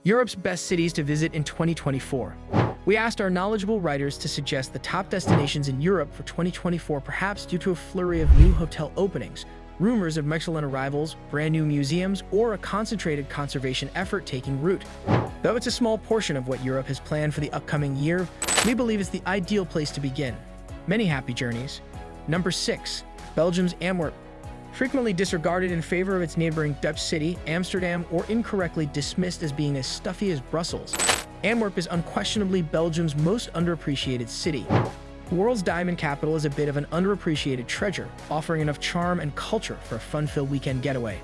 Europe's best cities to visit in 2024. We asked our knowledgeable writers to suggest the top destinations in Europe for 2024, perhaps due to a flurry of new hotel openings, rumors of Michelin arrivals, brand new museums, or a concentrated conservation effort taking root. Though it's a small portion of what Europe has planned for the upcoming year, we believe it's the ideal place to begin. Many happy journeys. Number 6. Belgium's Antwerp. Frequently disregarded in favor of its neighboring Dutch city, Amsterdam, or incorrectly dismissed as being as stuffy as Brussels, Antwerp is unquestionably Belgium's most underappreciated city. The world's diamond capital is a bit of an underappreciated treasure, offering enough charm and culture for a fun-filled weekend getaway.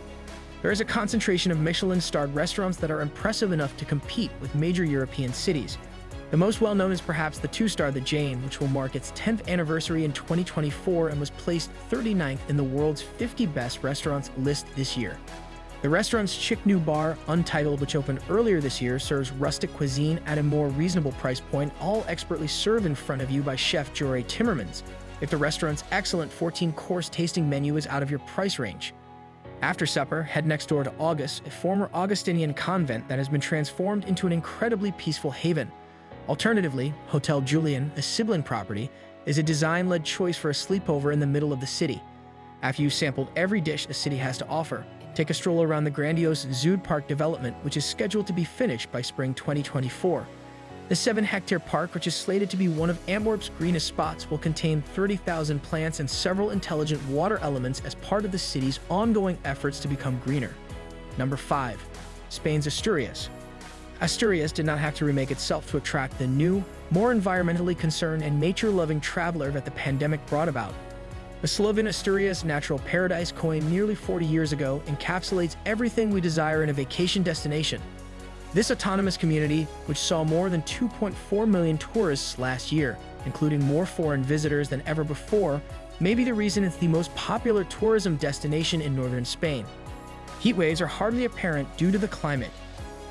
There is a concentration of Michelin-starred restaurants that are impressive enough to compete with major European cities. The most well-known is perhaps the 2-star The Jane, which will mark its 10th anniversary in 2024 and was placed 39th in the world's 50 best restaurants list this year. The restaurant's chic new bar, Untitled, which opened earlier this year, serves rustic cuisine at a more reasonable price point, all expertly served in front of you by chef Joré Timmermans, if the restaurant's excellent 14-course tasting menu is out of your price range. After supper, head next door to August, a former Augustinian convent that has been transformed into an incredibly peaceful haven. Alternatively, Hotel Julien, a sibling property, is a design-led choice for a sleepover in the middle of the city. After you've sampled every dish the city has to offer, take a stroll around the grandiose Zuid Park development, which is scheduled to be finished by spring 2024. The 7-hectare park, which is slated to be one of Antwerp's greenest spots, will contain 30,000 plants and several intelligent water elements as part of the city's ongoing efforts to become greener. Number 5. Spain's Asturias. Asturias did not have to remake itself to attract the new, more environmentally concerned and nature-loving traveler that the pandemic brought about. The Slovene Asturias natural paradise, coined nearly 40 years ago, encapsulates everything we desire in a vacation destination. This autonomous community, which saw more than 2.4 million tourists last year, including more foreign visitors than ever before, may be the reason it's the most popular tourism destination in northern Spain. Heat waves are hardly apparent due to the climate.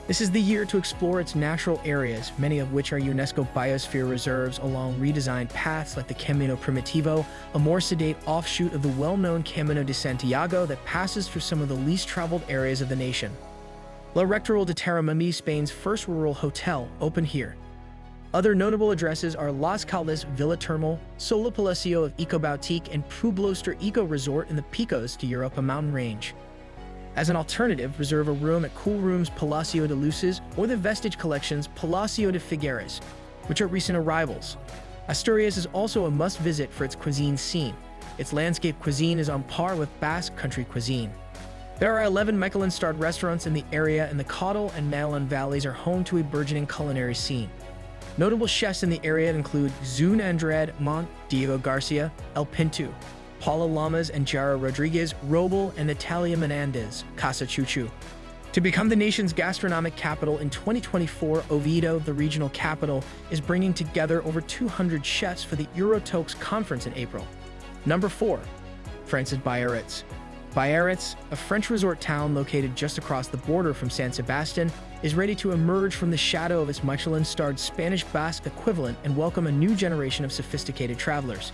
This is the year to explore its natural areas, many of which are UNESCO biosphere reserves, along redesigned paths like the Camino Primitivo, a more sedate offshoot of the well-known Camino de Santiago that passes through some of the least traveled areas of the nation. La Rectoral de Terramami, Spain's first rural hotel, opened here. Other notable addresses are Las Caldas Villa Termal, Sola Palacio of Eco Boutique, and Puebloster Eco Resort in the Picos de Europa mountain range. As an alternative, reserve a room at Cool Rooms Palacio de Luces or the Vestige Collection's Palacio de Figueres, which are recent arrivals. Asturias is also a must-visit for its cuisine scene. Its landscape cuisine is on par with Basque country cuisine. There are 11 Michelin-starred restaurants in the area, and the Caudal and Malin valleys are home to a burgeoning culinary scene. Notable chefs in the area include Zun Andrade Mont, Diego Garcia, El Pintu, Paula Lamas and Jara Rodriguez, Robel, and Natalia Menendez, Casa Chuchu. To become the nation's gastronomic capital in 2024, Oviedo, the regional capital, is bringing together over 200 chefs for the Eurotoques conference in April. Number 4. France's Biarritz. Biarritz, a French resort town located just across the border from San Sebastian, is ready to emerge from the shadow of its Michelin-starred Spanish Basque equivalent and welcome a new generation of sophisticated travelers.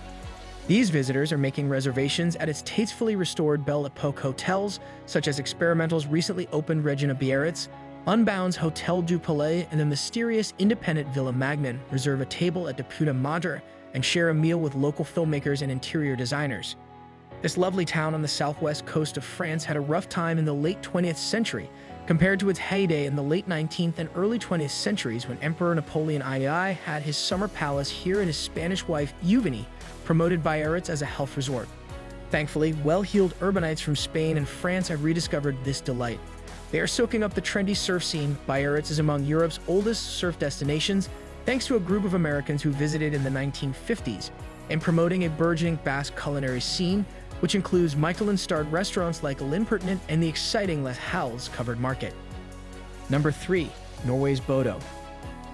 These visitors are making reservations at its tastefully restored Belle Epoque hotels, such as Experimental's recently opened Regina Biarritz, Unbound's Hotel du Palais, and the mysterious independent Villa Magnan. Reserve a table at De Puta Madre and share a meal with local filmmakers and interior designers. This lovely town on the southwest coast of France had a rough time in the late 20th century, compared to its heyday in the late 19th and early 20th centuries when Emperor Napoleon II had his summer palace here and his Spanish wife, Eugenie, promoted Biarritz as a health resort. Thankfully, well-heeled urbanites from Spain and France have rediscovered this delight. They are soaking up the trendy surf scene. Biarritz is among Europe's oldest surf destinations, thanks to a group of Americans who visited in the 1950s, and promoting a burgeoning Basque culinary scene, which includes Michelin-starred restaurants like L'Impertinent and the exciting Les Halles covered market. Number 3. Norway's Bodo.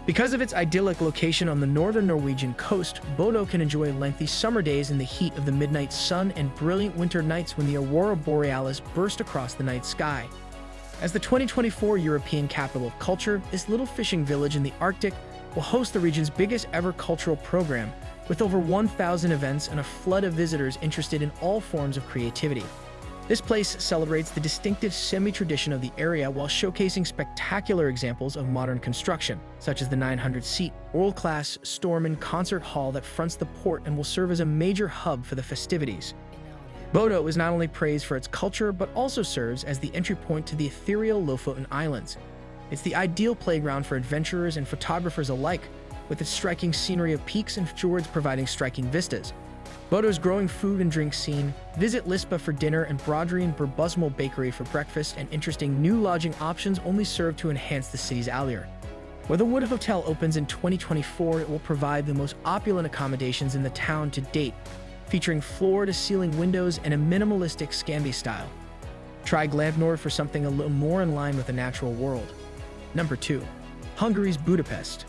Because of its idyllic location on the northern Norwegian coast, Bodo can enjoy lengthy summer days in the heat of the midnight sun and brilliant winter nights when the aurora borealis burst across the night sky. As the 2024 European Capital of Culture, this little fishing village in the Arctic will host the region's biggest ever cultural program, with over 1,000 events and a flood of visitors interested in all forms of creativity. This place celebrates the distinctive semi-tradition of the area while showcasing spectacular examples of modern construction, such as the 900-seat, world-class Stormen concert hall that fronts the port and will serve as a major hub for the festivities. Bodo is not only praised for its culture, but also serves as the entry point to the ethereal Lofoten Islands. It's the ideal playground for adventurers and photographers alike, with its striking scenery of peaks and fjords providing striking vistas. Bodo's growing food and drink scene, visit Lispa for dinner and Broderie and Burbusmol Bakery for breakfast, and interesting new lodging options only serve to enhance the city's allure. Where the Wood Hotel opens in 2024, it will provide the most opulent accommodations in the town to date, featuring floor-to-ceiling windows and a minimalistic Scandi style. Try Glavnord for something a little more in line with the natural world. Number 2. Hungary's Budapest.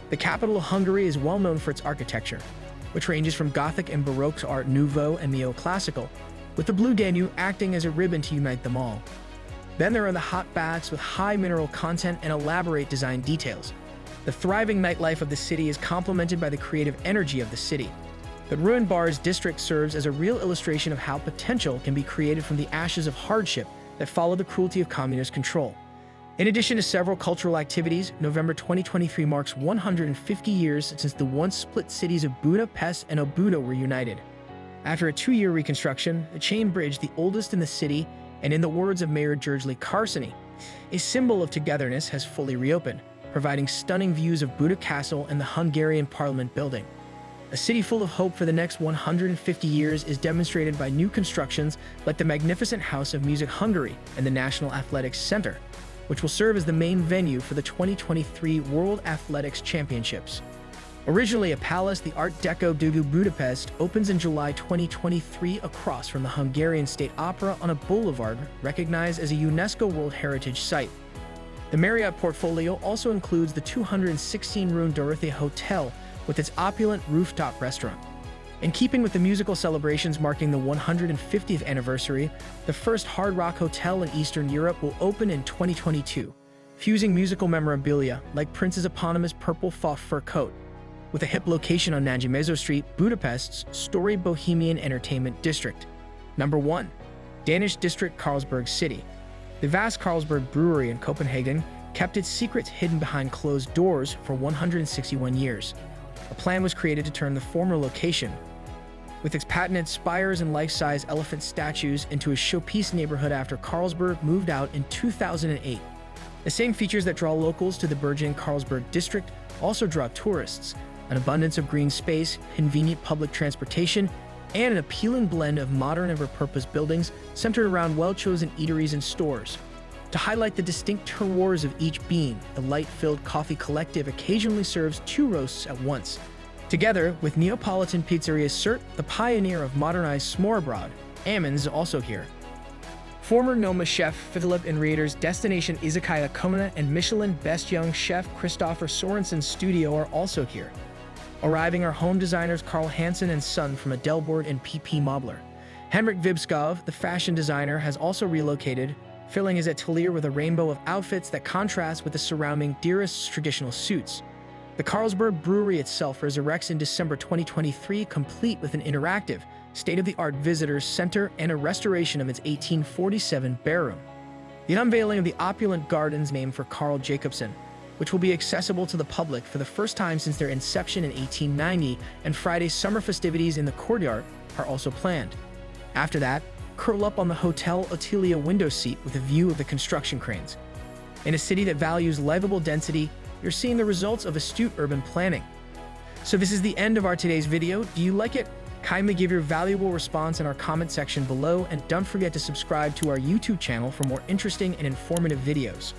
The capital of Hungary is well known for its architecture, which ranges from Gothic and Baroque to Art Nouveau and Neo-Classical, with the Blue Danube acting as a ribbon to unite them all. Then there are the hot baths with high mineral content and elaborate design details. The thriving nightlife of the city is complemented by the creative energy of the city. The Ruined Bars district serves as a real illustration of how potential can be created from the ashes of hardship that follow the cruelty of communist control. In addition to several cultural activities, November 2023 marks 150 years since the once split cities of Budapest and Óbuda were united. After a 2-year reconstruction, the chain bridge, the oldest in the city, and in the words of Mayor György Karsini, a symbol of togetherness, has fully reopened, providing stunning views of Buda Castle and the Hungarian Parliament building. A city full of hope for the next 150 years is demonstrated by new constructions like the magnificent House of Music Hungary and the National Athletics Center, which will serve as the main venue for the 2023 World Athletics Championships. Originally a palace, the Art Deco Dugu Budapest opens in July 2023 across from the Hungarian State Opera on a boulevard recognized as a UNESCO World Heritage Site. The Marriott portfolio also includes the 216-room Dorothea Hotel with its opulent rooftop restaurant. In keeping with the musical celebrations marking the 150th anniversary, the first Hard Rock Hotel in Eastern Europe will open in 2022, fusing musical memorabilia like Prince's eponymous purple fur coat. With a hip location on Nagymezo Street, Budapest's storied Bohemian entertainment district. Number 1. Danish district Carlsberg City. The vast Carlsberg Brewery in Copenhagen kept its secrets hidden behind closed doors for 161 years. A plan was created to turn the former location, with its patented spires and life-size elephant statues, into a showpiece neighborhood after Carlsberg moved out in 2008. The same features that draw locals to the burgeoning Carlsberg district also draw tourists: an abundance of green space, convenient public transportation, and an appealing blend of modern and repurposed buildings centered around well-chosen eateries and stores. To highlight the distinct terroirs of each bean, the light-filled coffee collective occasionally serves 2 roasts at once. Together with Neapolitan pizzeria Sert, the pioneer of modernized smørrebrød, Ammons is also here. Former Noma chef Philip Enrieder's destination Izakaya Komuna and Michelin Best Young Chef Christopher Sorensen's studio are also here. Arriving are home designers Carl Hansen and Son from Adelboard and PP Mobler. Henrik Vibskov, the fashion designer, has also relocated, filling his atelier with a rainbow of outfits that contrast with the surrounding Dearest's traditional suits. The Carlsberg Brewery itself resurrects in December 2023, complete with an interactive, state-of-the-art visitors center and a restoration of its 1847 barroom. The unveiling of the opulent gardens named for Carl Jacobsen, which will be accessible to the public for the first time since their inception in 1890, and Friday's summer festivities in the courtyard are also planned. After that, curl up on the Hotel Otelia window seat with a view of the construction cranes. In a city that values livable density, you're seeing the results of astute urban planning. So this is the end of our today's video. Do you like it? Kindly give your valuable response in our comment section below, and don't forget to subscribe to our YouTube channel for more interesting and informative videos.